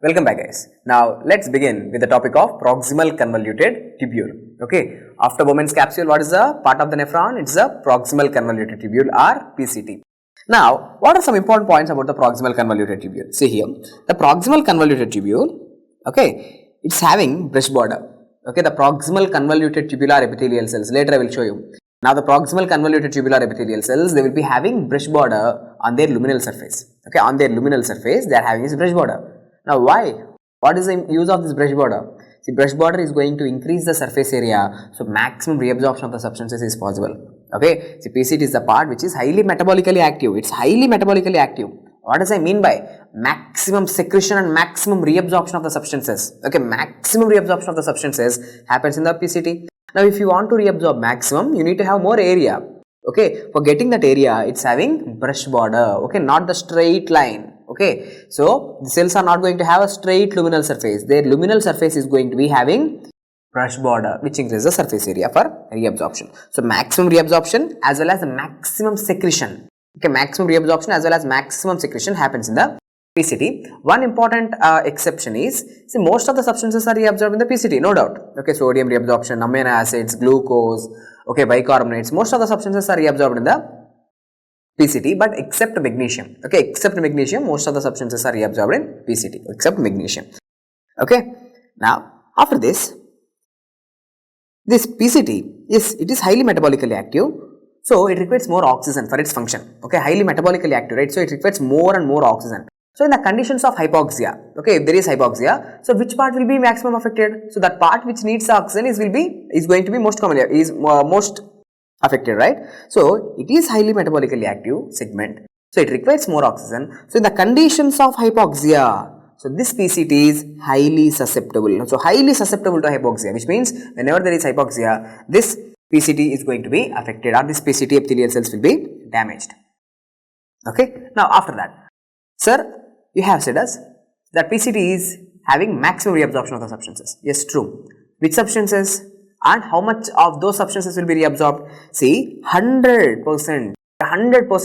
Welcome back guys. Now let's begin with the topic of proximal convoluted tubule. Okay, after Bowman's capsule, what is the part of the nephron? It's the proximal convoluted tubule or PCT. Now, what are some important points about the proximal convoluted tubule? See here, the proximal convoluted tubule, okay, it's having brush border. Okay, the proximal convoluted tubular epithelial cells, later I will show you. Now the proximal convoluted tubular epithelial cells, they will be having brush border on their luminal surface. Okay, on their luminal surface, they are having this brush border. Now why? What is the use of this brush border? See, brush border is going to increase the surface area, so maximum reabsorption of the substances is possible. Okay, see, PCT is the part which is highly metabolically active. It's highly metabolically active. What does I mean by maximum secretion and maximum reabsorption of the substances? Okay, maximum reabsorption of the substances happens in the PCT. Now, if you want to reabsorb maximum, you need to have more area. Okay, for getting that area, it's having brush border. Okay, not the straight line. Okay, so the cells are not going to have a straight luminal surface. Their luminal surface is going to be having brush border, which increases the surface area for reabsorption. So maximum reabsorption as well as the maximum secretion. Okay, maximum reabsorption as well as maximum secretion happens in the PCT. One important exception is, see, most of the substances are reabsorbed in the PCT, no doubt. Okay, sodium reabsorption, amino acids, glucose, okay, bicarbonates, most of the substances are reabsorbed in the PCT, but except magnesium. Okay, except magnesium, most of the substances are reabsorbed in PCT, except magnesium. Okay, now after this PCT it is highly metabolically active, so it requires more oxygen for its function. Okay, highly metabolically active, right? So it requires more and more oxygen. So in the conditions of hypoxia, okay, if there is hypoxia, so which part will be maximum affected? So that part which needs oxygen is going to be most commonly most affected, right? So it is highly metabolically active segment, so it requires more oxygen. So in the conditions of hypoxia, so this PCT is highly susceptible. So highly susceptible to hypoxia, which means whenever there is hypoxia, this PCT is going to be affected, or this PCT epithelial cells will be damaged. Okay, now after that, sir, you have said us that PCT is having maximum reabsorption of the substances. Yes, true. Which substances? And how much of those substances will be reabsorbed? See, 100%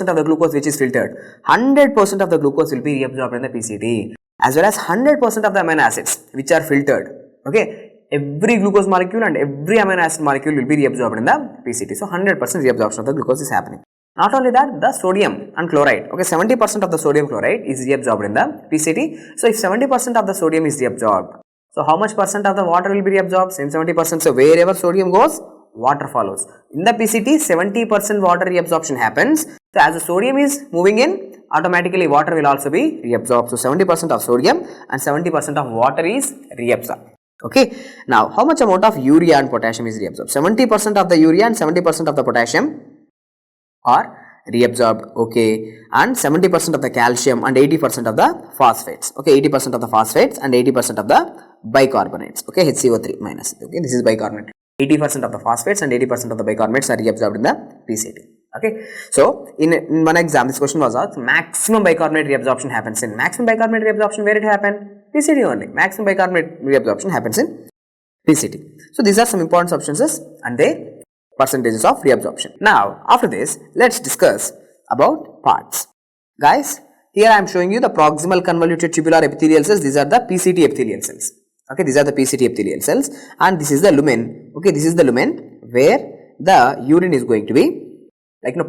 of the glucose which is filtered, 100% of the glucose will be reabsorbed in the PCT, as well as 100% of the amino acids which are filtered. Okay, every glucose molecule and every amino acid molecule will be reabsorbed in the PCT. So 100% reabsorption of the glucose is happening. Not only that, the sodium and chloride. Okay, 70% of the sodium chloride is reabsorbed in the PCT. So if 70% of the sodium is reabsorbed, so how much percent of the water will be reabsorbed? Same 70%. So wherever sodium goes, water follows. In the PCT, 70% water reabsorption happens. So as the sodium is moving in, automatically water will also be reabsorbed. So 70% of sodium and 70% of water is reabsorbed. Okay. Now how much amount of urea and potassium is reabsorbed? 70% of the urea and 70% of the potassium are reabsorbed, okay, and 70% of the calcium and 80% of the phosphates, okay, 80% of the phosphates and 80% of the bicarbonates, okay, HCO₃ minus, okay, this is bicarbonate. 80% of the phosphates and 80% of the bicarbonates are reabsorbed in the PCT, okay. So in one exam, this question was asked, maximum bicarbonate reabsorption happens in, maximum bicarbonate reabsorption, where it happened? PCT only. Maximum bicarbonate reabsorption happens in PCT. So these are some important substances and their percentages of reabsorption. Now after this, let's discuss about parts. Guys, here I am showing you the proximal convoluted tubular epithelial cells. These are the PCT epithelial cells. Okay, these are the PCT epithelial cells, and this is the lumen. Okay, this is the lumen where the urine is going to be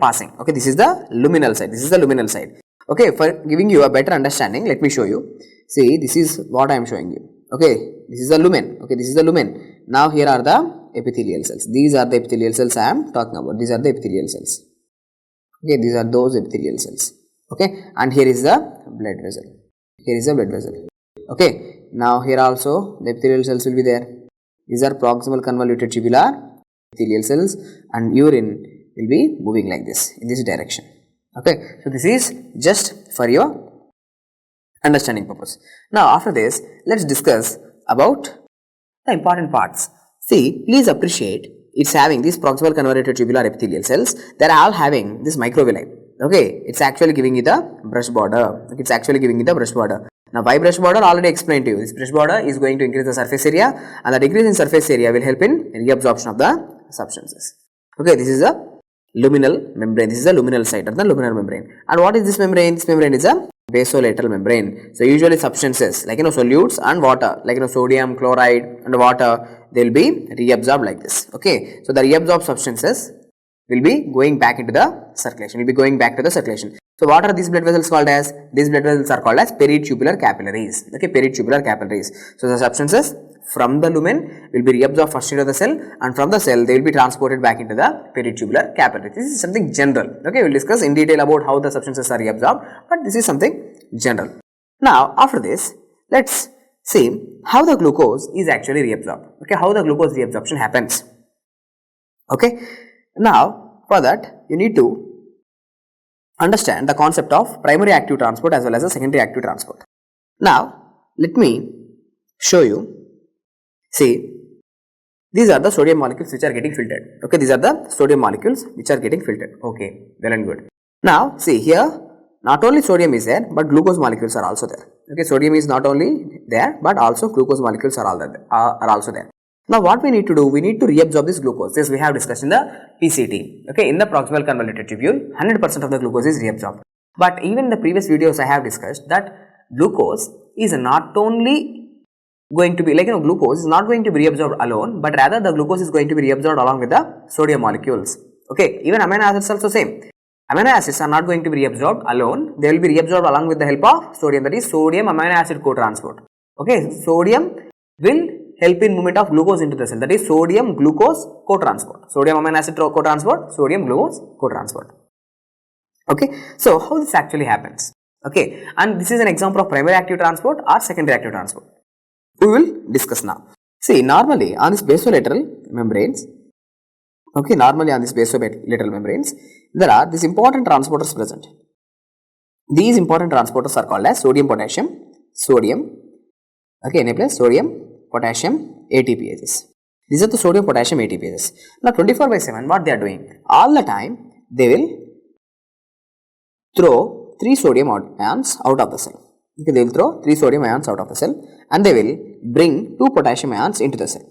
passing. Okay, this is the luminal side. This is the luminal side. Okay, for giving you a better understanding, let me show you. See, this is what I am showing you. Okay, this is the lumen. Okay, this is the lumen. Now here are the epithelial cells. These are the epithelial cells I am talking about. These are the epithelial cells. Okay, these are those epithelial cells. Okay, and here is the blood vessel. Here is the blood vessel. Okay, now here also the epithelial cells will be there. These are proximal convoluted tubular epithelial cells, and urine will be moving like this in this direction. Okay, so this is just for your understanding purpose. Now after this, let's discuss about the important parts. See, please appreciate, it's having these proximal convoluted tubular epithelial cells. They are all having this microvilli. Okay, it's actually giving you the brush border. It's actually giving you the brush border. Now, why brush border? Already explained to you. This brush border is going to increase the surface area, and the decrease in surface area will help in reabsorption of the substances. Okay, this is a luminal membrane. This is the luminal side of the luminal membrane. And what is this membrane? This membrane is a basolateral membrane. So usually substances like solutes and water, like sodium, chloride and water, they will be reabsorbed like this. Okay, so the reabsorbed substances will be going back into the circulation, will be going back to the circulation. So what are these blood vessels called as? These blood vessels are called as peritubular capillaries. Okay, peritubular capillaries. So the substances from the lumen will be reabsorbed first into the cell, and from the cell they will be transported back into the peritubular capillary. This is something general. Okay, we will discuss in detail about how the substances are reabsorbed, but this is something general. Now after this, let's see how the glucose is actually reabsorbed. Okay, how the glucose reabsorption happens. Okay, now for that you need to understand the concept of primary active transport as well as the secondary active transport. Now let me show you. See, these are the sodium molecules which are getting filtered. Okay, these are the sodium molecules which are getting filtered. Okay, well and good. Now see here, not only sodium is there, but glucose molecules are also there. Okay, sodium is not only there, but also glucose molecules are also there. Now what we need to do, we need to reabsorb this glucose. This we have discussed in the PCT. Okay, in the proximal convoluted tubule, 100% of the glucose is reabsorbed. But even in the previous videos I have discussed that glucose is not only going to be glucose is not going to be reabsorbed alone, but rather the glucose is going to be reabsorbed along with the sodium molecules. Okay, even amino acids also same. Amino acids are not going to be reabsorbed alone, they will be reabsorbed along with the help of sodium, that is sodium amino acid cotransport. Okay, sodium will help in movement of glucose into the cell, that is sodium glucose cotransport. Sodium amino acid cotransport, sodium glucose cotransport. Okay, so how this actually happens? Okay, and this is an example of primary active transport or secondary active transport. We will discuss now. See, normally on these basolateral membranes, okay, normally on these basolateral membranes, there are these important transporters present. These important transporters are called as sodium, potassium, sodium, okay, NA+, sodium, potassium, ATPases. These are the sodium, potassium, ATPases. Now 24/7, what they are doing? All the time, they will throw 3 sodium ions out of the cell. Okay, they will throw 3 sodium ions out of the cell and they will bring 2 potassium ions into the cell.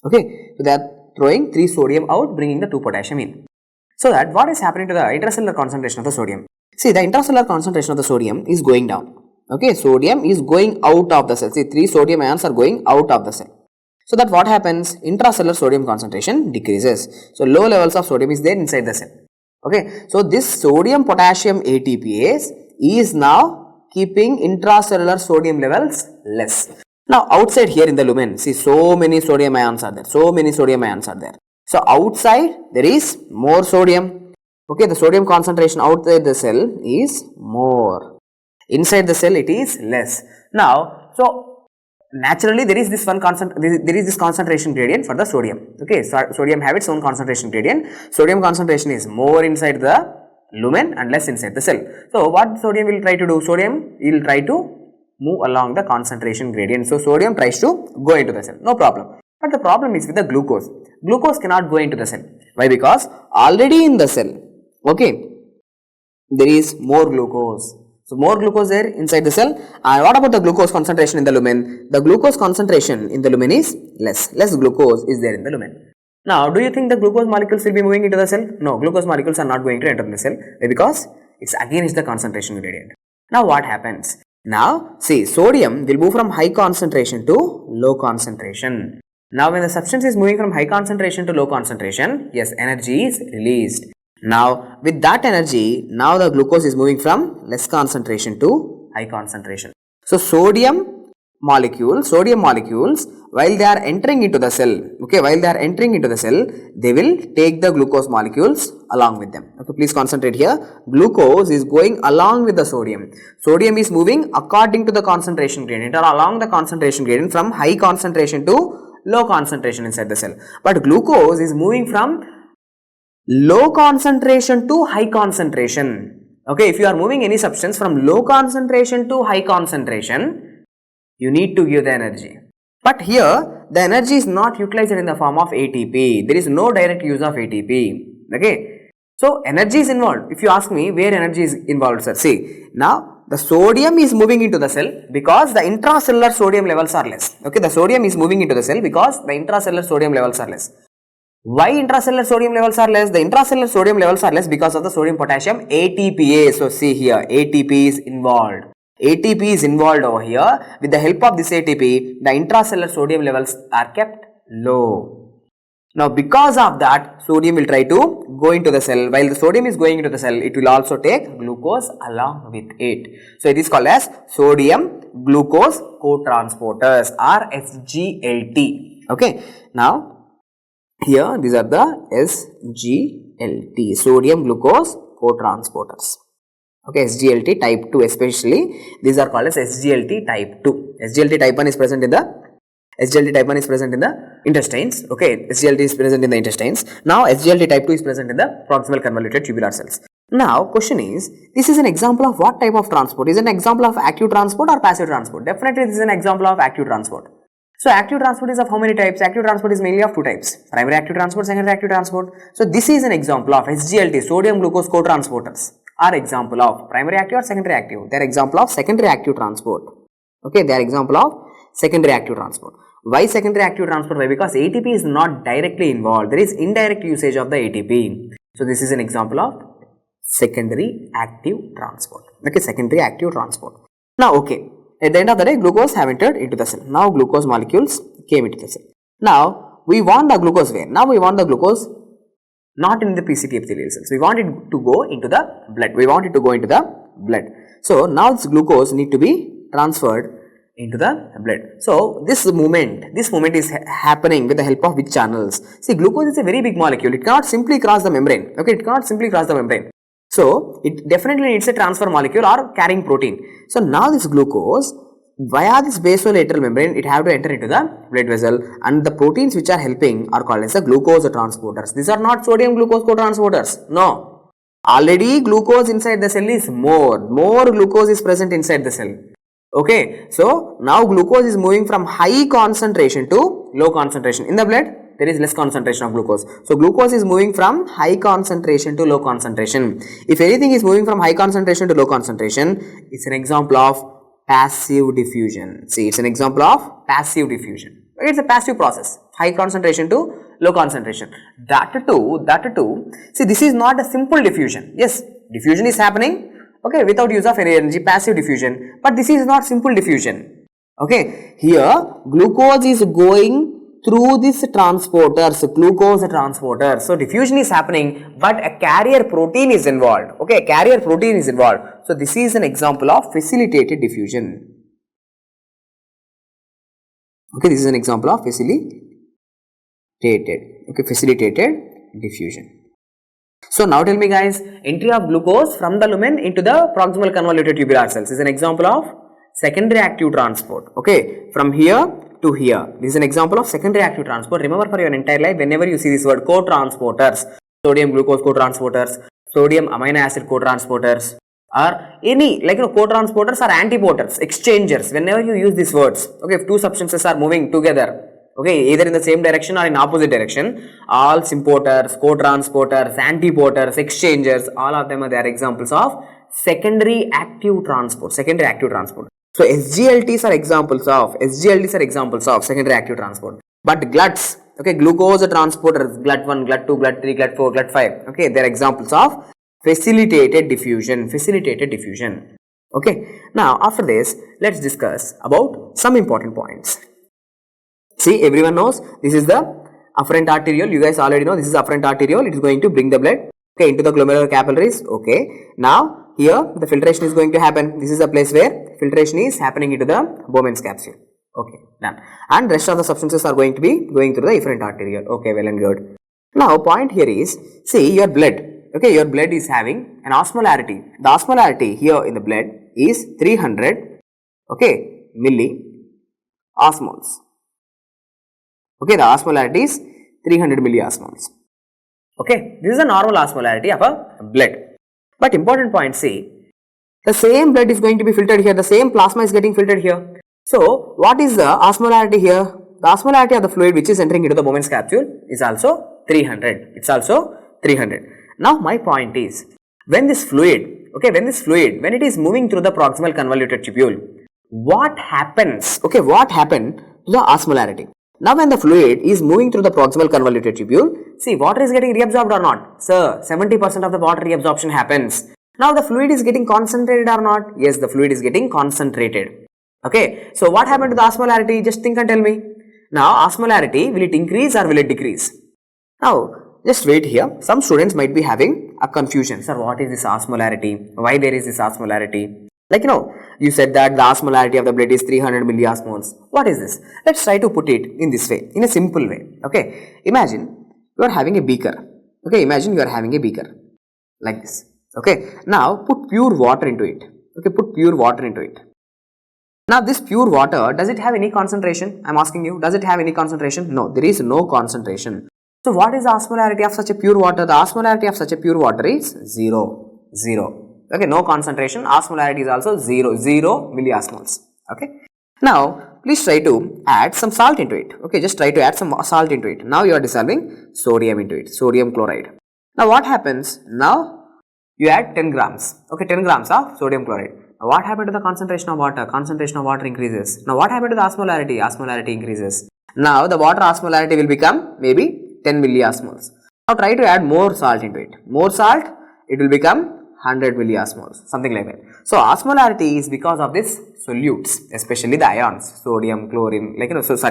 Okay, so they are throwing 3 sodium out, bringing the 2 potassium in. So that what is happening to the intracellular concentration of the sodium? See, the intracellular concentration of the sodium is going down. Okay, sodium is going out of the cell. See, 3 sodium ions are going out of the cell. So that what happens? Intracellular sodium concentration decreases. So low levels of sodium is there inside the cell. Okay, so this sodium potassium ATPase is now keeping intracellular sodium levels less. Now outside here in the lumen, see, so many sodium ions are there. So outside there is more sodium. Okay, the sodium concentration outside the cell is more. Inside the cell it is less. Now, so naturally there is this concentration gradient for the sodium. Okay, so sodium have its own concentration gradient. Sodium concentration is more inside the lumen and less inside the cell. So what sodium will try to do? Sodium will try to move along the concentration gradient. So sodium tries to go into the cell, no problem. But the problem is with the glucose. Glucose cannot go into the cell. Why? Because already in the cell, okay, there is more glucose. So more glucose there inside the cell. And what about the glucose concentration in the lumen? The glucose concentration in the lumen is less. Less glucose is there in the lumen. Now, do you think the glucose molecules will be moving into the cell? No, glucose molecules are not going to enter the cell because it's against the concentration gradient. Now, what happens? Now, see, sodium will move from high concentration to low concentration. Now, when the substance is moving from high concentration to low concentration, yes, energy is released. Now, with that energy, now the glucose is moving from less concentration to high concentration. So, sodium molecules, while they are entering into the cell, okay, they will take the glucose molecules along with them. Okay, please concentrate here. Glucose is going along with the sodium. Sodium is moving according to the concentration gradient or along the concentration gradient from high concentration to low concentration inside the cell. But glucose is moving from low concentration to high concentration. Okay, if you are moving any substance from low concentration to high concentration, you need to give the energy. But here, the energy is not utilized in the form of ATP. There is no direct use of ATP. Okay. So, energy is involved. If you ask me where energy is involved, sir. See, now the sodium is moving into the cell because the intracellular sodium levels are less. Okay. The sodium is moving into the cell because the intracellular sodium levels are less. Why intracellular sodium levels are less? The intracellular sodium levels are less because of the sodium potassium ATPase. So see here, ATP is involved. ATP is involved over here. With the help of this ATP, the intracellular sodium levels are kept low. Now because of that, sodium will try to go into the cell. While the sodium is going into the cell, it will also take glucose along with it. So it is called as sodium glucose cotransporters or SGLT. Okay. Now here these are the SGLT, sodium glucose cotransporters. Okay, SGLT type 2 especially, these are called as SGLT type 2. SGLT type 1 is present in the intestines. Okay, SGLT is present in the intestines. Now SGLT type 2 is present in the proximal convoluted tubular cells. Now question is, this is an example of what type of transport? Is it an example of active transport or passive transport? Definitely this is an example of active transport. So active transport is of how many types? Active transport is mainly of two types, primary active transport, secondary active transport. So this is an example of SGLT, sodium glucose cotransporters, are example of primary active or secondary active. They are example of secondary active transport. Okay, they are example of secondary active transport. Why secondary active transport? Why? Because ATP is not directly involved. There is indirect usage of the ATP. So this is an example of secondary active transport. Okay, secondary active transport. Now, okay, at the end of the day, glucose have entered into the cell. Now, glucose molecules came into the cell. Now, we want the glucose where? Now, we want the glucose not in the PCT epithelial cells. We want it to go into the blood. We want it to go into the blood. So, now this glucose need to be transferred into the blood. So, this movement is happening with the help of which channels? See, glucose is a very big molecule. It cannot simply cross the membrane. Okay, it cannot simply cross the membrane. So, it definitely needs a transfer molecule or carrying protein. So, now this glucose via this basolateral membrane, it have to enter into the blood vessel, and the proteins which are helping are called as the glucose transporters. These are not sodium glucose cotransporters. No. Already glucose inside the cell is more glucose is present inside the cell. Okay, so now glucose is moving from high concentration to low concentration. In the blood, there is less concentration of glucose. So glucose is moving from high concentration to low concentration. If anything is moving from high concentration to low concentration, it's an example of passive diffusion. See, it's an example of passive diffusion. It's a passive process. High concentration to low concentration. That too. See, this is not a simple diffusion. Yes, diffusion is happening. Okay, without use of any energy, passive diffusion, but this is not simple diffusion. Okay, here glucose is going through this transporters, glucose transporters. So diffusion is happening, but a carrier protein is involved. Okay, carrier protein is involved. So this is an example of facilitated diffusion. Okay, this is an example of facilitated diffusion. So now tell me guys, entry of glucose from the lumen into the proximal convoluted tubular cells is an example of secondary active transport. Okay, from here to here, this is an example of secondary active transport. Remember, for your entire life, whenever you see this word cotransporters, sodium glucose cotransporters, sodium amino acid cotransporters, or any cotransporters are antiporters, exchangers. Whenever you use these words, okay, if two substances are moving together, okay, either in the same direction or in opposite direction, all symporters, cotransporters, antiporters, exchangers, all of them are examples of secondary active transport. So SGLTs are examples of secondary active transport. But GLUTs, okay, glucose transporters, GLUT1, GLUT2, GLUT3, GLUT4, GLUT5, okay, they are examples of facilitated diffusion. Okay, now after this, let's discuss about some important points. See, everyone knows this is the afferent arteriole. You guys already know this is afferent arteriole. It is going to bring the blood, okay, into the glomerular capillaries. Okay, now here the filtration is going to happen. This is the place where filtration is happening into the Bowman's capsule. Okay, done. And rest of the substances are going to be going through the efferent arteriole. Okay, well and good. Now point here is, see your blood. Okay, your blood is having an osmolarity. The osmolarity here in the blood is 300, okay, milliosmoles. Okay, the osmolarity is 300 milliosmoles. Okay, this is a normal osmolarity of a blood. But important point, see, the same blood is going to be filtered here. The same plasma is getting filtered here. So, what is the osmolarity here? The osmolarity of the fluid which is entering into the Bowman's capsule is also 300. It's also 300. Now, my point is, when this fluid, when it is moving through the proximal convoluted tubule, what happens? Okay, what happened to the osmolarity? Now when the fluid is moving through the proximal convoluted tubule, see water is getting reabsorbed or not? Sir, 70% of the water reabsorption happens. Now the fluid is getting concentrated or not? Yes, the fluid is getting concentrated. Okay, so what happened to the osmolarity? Just think and tell me. Now osmolarity, will it increase or will it decrease? Now just wait here. Some students might be having a confusion. Sir, what is this osmolarity? Why there is this osmolarity? Like you said that the osmolarity of the blood is 300 milliosmoles. What is this? Let's try to put it in this way, in a simple way. Okay, imagine you are having a beaker. Okay, imagine you are having a beaker like this. Okay, now put pure water into it. Okay, put pure water into it. Now this pure water, does it have any concentration? I am asking you, does it have any concentration? No, there is no concentration. So what is the osmolarity of such a pure water? The osmolarity of such a pure water is 0. Okay, no concentration. Osmolarity is also 0 milliosmoles. Okay. Now please try to add some salt into it. Okay, just try to add some salt into it. Now you are dissolving sodium into it, sodium chloride. Now what happens? Now you add 10 grams. Okay, 10 grams of sodium chloride. Now what happened to the concentration of water? Concentration of water increases. Now what happened to the osmolarity? Osmolarity increases. Now the water osmolarity will become maybe 10 milliosmoles. Now try to add more salt into it. More salt, it will become 100 milliosmoles, something like that. So osmolarity is because of these solutes, especially the ions, sodium, chlorine,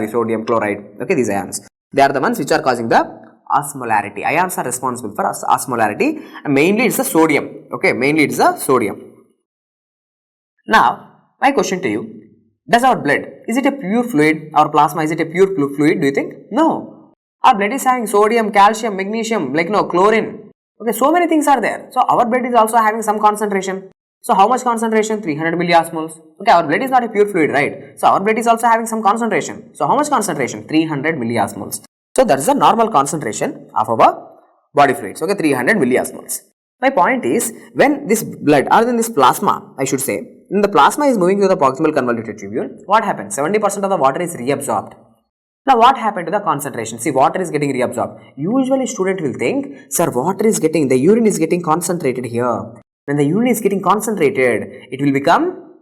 sodium chloride. Okay, these ions, they are the ones which are causing the osmolarity. Ions are responsible for osmolarity, and mainly it's the sodium. Okay, mainly it's the sodium. Now my question to you, does our blood, is it a pure fluid? Our plasma, is it a pure fluid? Do you think? No. Our blood is having sodium, calcium, magnesium, chlorine. Okay, so many things are there. So our blood is also having some concentration. So how much concentration? 300 milliosmoles. Okay, our blood is not a pure fluid, right? So our blood is also having some concentration. So how much concentration? 300 milliosmoles. So that is the normal concentration of our body fluids. Okay, 300 milliosmoles. My point is, when this blood or then this plasma, I should say, when the plasma is moving through the proximal convoluted tubule, what happens? 70% of the water is reabsorbed. Now what happened to the concentration? See, water is getting reabsorbed. Usually student will think, sir, the urine is getting concentrated here. When the urine is getting concentrated, it will become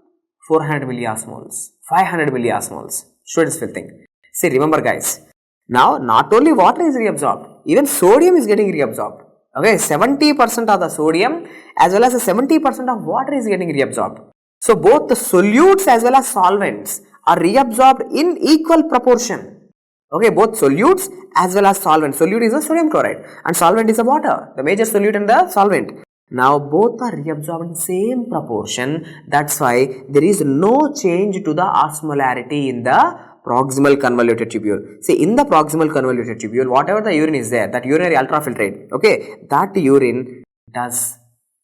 400 milliosmoles, 500 milliosmoles. Students will think. See, remember guys, now not only water is reabsorbed, even sodium is getting reabsorbed. Okay, 70% of the sodium as well as 70% of water is getting reabsorbed. So both the solutes as well as solvents are reabsorbed in equal proportion. Okay, both solutes as well as solvent. Solute is the sodium chloride and solvent is the water, the major solute and the solvent. Now both are reabsorbed in same proportion. That's why there is no change to the osmolarity in the proximal convoluted tubule. See, in the proximal convoluted tubule, whatever the urine is there, that urinary ultrafiltrate, okay, that urine does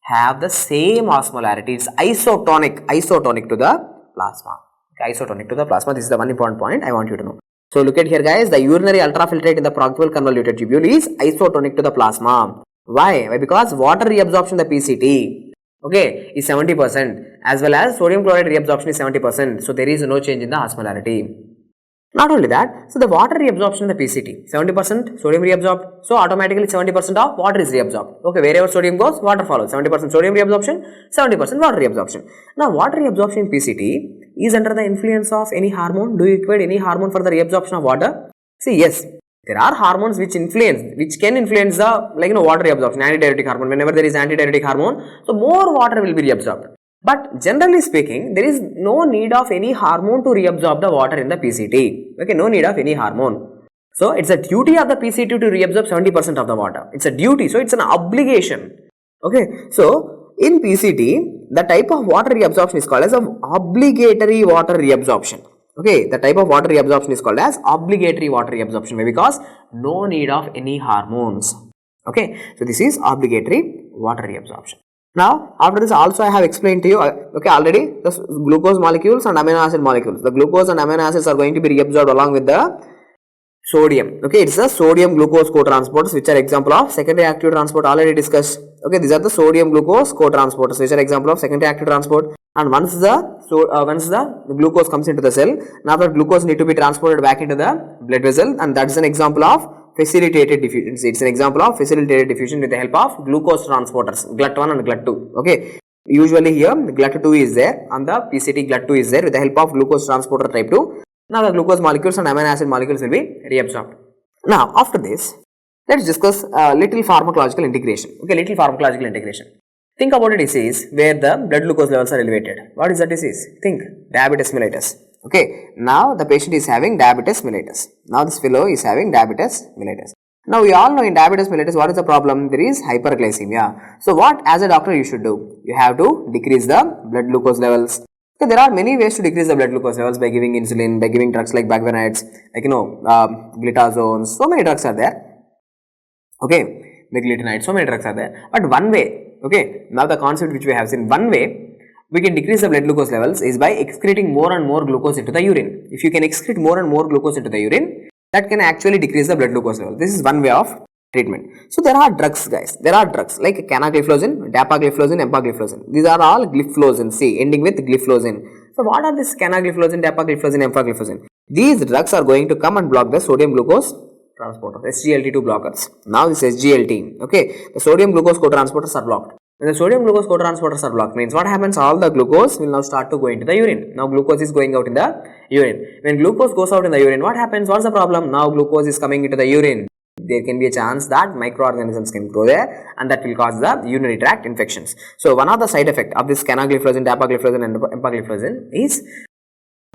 have the same osmolarity. It's isotonic to the plasma. Okay, isotonic to the plasma. This is the one important point I want you to know. So look at here guys, the urinary ultrafiltrate in the proximal convoluted tubule is isotonic to the plasma. Why? Why? Because water reabsorption, the PCT, okay, is 70% as well as sodium chloride reabsorption is 70%. So there is no change in the osmolarity. Not only that, so the water reabsorption in the PCT, 70% sodium reabsorbed, so automatically 70% of water is reabsorbed. Okay, wherever sodium goes, water follows. 70% sodium reabsorption, 70% water reabsorption. Now water reabsorption in PCT is under the influence of any hormone. Do you require any hormone for the reabsorption of water? See, yes, there are hormones which can influence the water reabsorption, antidiuretic hormone. Whenever there is antidiuretic hormone, so more water will be reabsorbed. But generally speaking, there is no need of any hormone to reabsorb the water in the PCT. Okay, no need of any hormone. So it's a duty of the PCT to reabsorb 70% of the water. It's a duty, so it's an obligation. Okay, so in PCT, the type of water reabsorption is called as obligatory water reabsorption. Okay, the type of water reabsorption is called as obligatory water reabsorption because no need of any hormones. Okay, so this is obligatory water reabsorption. Now, after this also I have explained to you, okay, already the glucose molecules and amino acid molecules. The glucose and amino acids are going to be reabsorbed along with the sodium. Okay, it's the sodium glucose cotransporters which are example of secondary active transport already discussed. Okay, these are the sodium glucose cotransporters which are example of secondary active transport. And once the glucose comes into the cell, now that glucose need to be transported back into the blood vessel, and that is an example of facilitated diffusion. It's an example of facilitated diffusion with the help of glucose transporters, GLUT1 and GLUT2. Okay, usually here GLUT2 is there, on the PCT GLUT2 is there with the help of glucose transporter type 2. Now the glucose molecules and amino acid molecules will be reabsorbed. Now after this, let's discuss little pharmacological integration. Okay, little pharmacological integration. Think about a disease where the blood glucose levels are elevated. What is the disease? Think diabetes mellitus. Okay, now the patient is having diabetes mellitus. Now this fellow is having diabetes mellitus. Now we all know in diabetes mellitus what is the problem? There is hyperglycemia. So what as a doctor you should do? You have to decrease the blood glucose levels. Okay, there are many ways to decrease the blood glucose levels by giving insulin, by giving drugs like bicarbonate, like gliflozins. So many drugs are there. Okay, meglitinides. So many drugs are there. But one way, okay, now the concept which we have seen, one way we can decrease the blood glucose levels is by excreting more and more glucose into the urine. If you can excrete more and more glucose into the urine, that can actually decrease the blood glucose level. This is one way of treatment. So there are drugs, guys. There are drugs like canagliflozin, dapagliflozin, empagliflozin. These are all gliflozins. See, ending with gliflozin. So what are these canagliflozin, dapagliflozin, empagliflozin? These drugs are going to come and block the sodium glucose transporter, SGLT2 blockers. Now this SGLT, okay, the sodium glucose cotransporters are blocked. When the sodium glucose cotransporters are blocked, means what happens? All the glucose will now start to go into the urine. Now glucose is going out in the urine. When glucose goes out in the urine, what happens? What's the problem? Now glucose is coming into the urine. There can be a chance that microorganisms can grow there and that will cause the urinary tract infections. So one of the side effects of this canagliflozin, dapagliflozin and empagliflozin is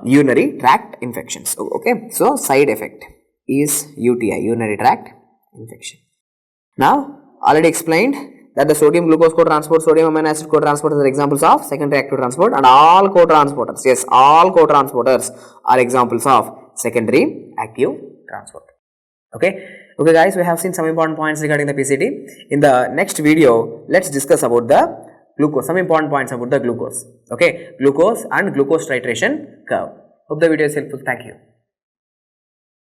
urinary tract infections. Okay, so side effect is UTI, urinary tract infection. Now already explained that the sodium glucose cotransport, sodium amino acid cotransport are examples of secondary active transport, and all cotransporters, yes, all cotransporters are examples of secondary active transport. Okay, guys, we have seen some important points regarding the PCT. In the next video, let's discuss about the glucose, some important points about the glucose. Okay, glucose and glucose titration curve. Hope the video is helpful. Thank you.